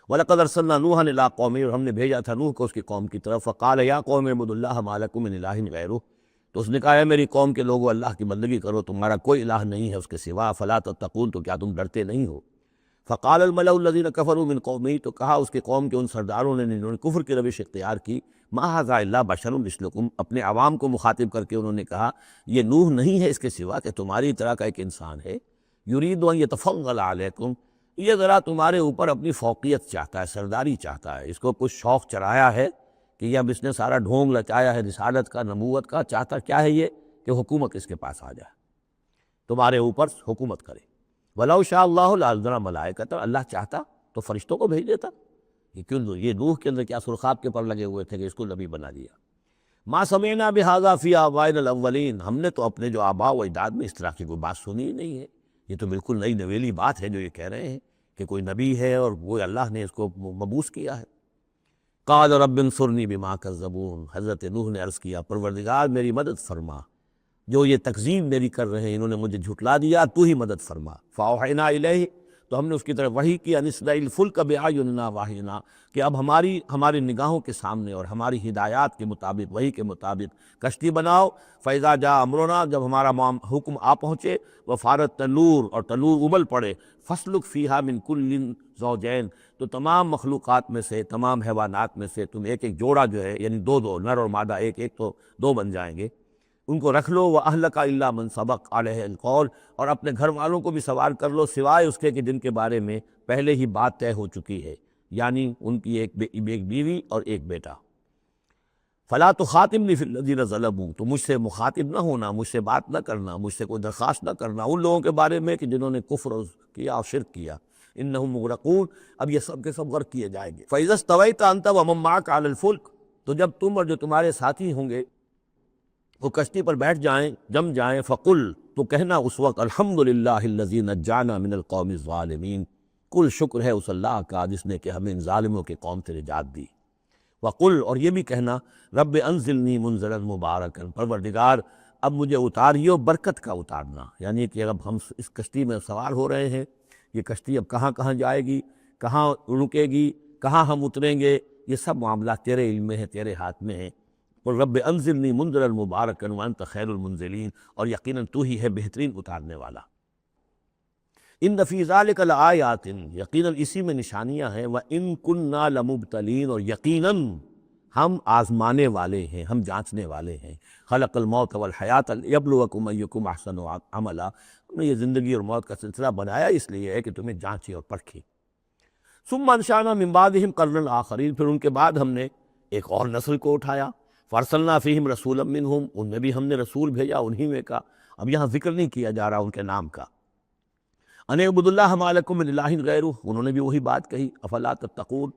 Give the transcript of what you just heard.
وَلَقَدْ أَرْسَلْنَا نُوحًا إِلَىٰ قَوْمِهِ، اور ہم نے بھیجا تھا نوح کو اس کی قوم کی طرف، فَقَالَ يَا قَوْمِ اعْبُدُوا اللَّهَ مَا لَكُم مِّنْ إِلَٰهٍ غَيْرُهُ، تو اس نے کہا ہے میری قوم کے لوگوں اللہ کی بندگی کرو، تمہارا کوئی الہ نہیں ہے اس کے سوا، فَلَا تَتَّقُونَ، تو کیا تم ڈرتے نہیں ہو؟ فَقَالَ الْمَلَأُ الَّذِينَ كَفَرُوا مِنْ قَوْمِهِ، تو کہا اس کے قوم کے ان سرداروں نے جنہوں نے کفر کی روش اختیار کی، مَا هَٰذَا إِلَّا بَشَرٌ مِثْلُكُمْ، اپنے عوام کو مخاطب کر کے انہوں نے کہا یہ نوح نہیں ہے اس کے سوا کہ تمہاری طرح کا ایک انسان ہے، يُرِيدُ أَن يَتَفَضَّلَ عَلَيْكُمْ، یہ ذرا تمہارے اوپر اپنی فوقیت چاہتا ہے، سرداری چاہتا ہے، اس کو کچھ شوق چڑھایا ہے کہ یہ اب اس نے سارا ڈھونگ لچایا ہے رسالت کا، نبوت کا، چاہتا کیا ہے یہ کہ حکومت اس کے پاس آ جائے، تمہارے اوپر حکومت کرے۔ وَلَوْ شَاءَ اللَّهُ لَأَنزَلَ مَلَائِكَةً، اللہ چاہتا تو فرشتوں کو بھیج دیتا، یہ نوح کے اندر کیا سرخاب کے پر لگے ہوئے تھے کہ اس کو نبی بنا دیا۔ مَا سَمِعْنَا بِهَٰذَا فِي آبَائِنَا الْأَوَّلِينَ، ہم نے تو اپنے جو آباء و اجداد میں اس طرح کی کوئی بات سنی ہی نہیں ہے، یہ تو بالکل نئی نویلی بات ہے جو یہ کہہ رہے ہیں کہ کوئی نبی ہے اور وہ اللہ نے اس کو مبعوث کیا ہے۔ قال رب انصرنی بما کذبون، حضرت نوح نے عرض کیا پروردگار میری مدد فرما، جو یہ تکذیب میری کر رہے ہیں، انہوں نے مجھے جھٹلا دیا، تو ہی مدد فرما۔ فاوحینا الیہ، تو ہم نے اس کی طرف وحی کیا، ان اصنع الفلک باعیننا واحینا، کہ اب ہماری نگاہوں کے سامنے اور ہماری ہدایات کے مطابق، وحی کے مطابق کشتی بناؤ۔ فاذا جاء امرنا، جب ہمارا حکم آ پہنچے، وفارت تنور، اور تنور ابل پڑے، فاسلک فیہا من کل زوجین، تو تمام مخلوقات میں سے، تمام حیوانات میں سے تم ایک ایک جوڑا جو ہے، یعنی دو دو، نر اور مادہ ایک ایک تو دو بن جائیں گے، ان کو رکھ لو۔ وَأَهْلَكَ إِلَّا مَنْ سَبَقَ عَلَيْهِ الْقَوْلُ، اور اپنے گھر والوں کو بھی سوار کر لو سوائے اس کے کہ جن کے بارے میں پہلے ہی بات طے ہو چکی ہے، یعنی ان کی ایک بیوی اور ایک بیٹا۔ فَلَا تُخَاطِبْنِي فِي الَّذِينَ ظَلَمُوا، تو مجھ سے مخاطب نہ ہونا، مجھ سے بات نہ کرنا، مجھ سے کوئی درخواست نہ کرنا ان لوگوں کے بارے میں کہ جنہوں نے کفر کیا اور شرک کیا۔ إِنَّهُمْ مُغْرَقُونَ، اب یہ سب کے سب غرق کیے جائیں گے۔ فَإِذَا اسْتَوَيْتَ أَنْتَ وَمَن مَّعَكَ عَلَى الْفُلْكِ، تو جب تم اور جو تمہارے ساتھی ہوں گے وہ کشتی پر بیٹھ جائیں، جم جائیں، فقل، تو کہنا اس وقت الحمدللہ الذی نجانا من القوم الظالمین، کل شکر ہے اس اللہ کا جس نے کہ ہمیں ان ظالموں کے قوم سے نجات دی۔ وقل، اور یہ بھی کہنا رب انزلنی منزلا مبارکا، پروردگار اب مجھے اتاریو برکت کا اتارنا، یعنی کہ اب ہم اس کشتی میں سوار ہو رہے ہیں، یہ کشتی اب کہاں کہاں جائے گی، کہاں رکے گی، کہاں ہم اتریں گے، یہ سب معاملات تیرے علم میں ہیں، تیرے ہاتھ میں ہیں۔ اور رب انزلنی منزلا مبارکا وانت خیر المنزلین، اور یقیناً تو ہی ہے بہترین اتارنے والا۔ ان فی ذلک لآیات، یقیناً اسی میں نشانیاں ہیں، وان کنا لمبتلین، اور یقیناً ہم آزمانے والے ہیں، ہم جانچنے والے ہیں۔ خلق الموت والحیات لیبلوکم ایکم احسن عملا، ہم نے یہ زندگی اور موت کا سلسلہ بنایا اس لیے ہے کہ تمہیں جانچے اور پرکھے۔ ثم انشأنا من بعدہم قرنا آخرین، پھر ان کے بعد ہم نے ایک اور نسل کو اٹھایا۔ فارسلنا فیہم رسولا منہم، ان میں بھی ہم نے رسول بھیجا انہی میں کا، اب یہاں ذکر نہیں کیا جا رہا ان کے نام کا۔ ان اعبدوا اللہ ما لکم من الہ غیرہ، انہوں نے بھی وہی بات کہی، افلا تتقون،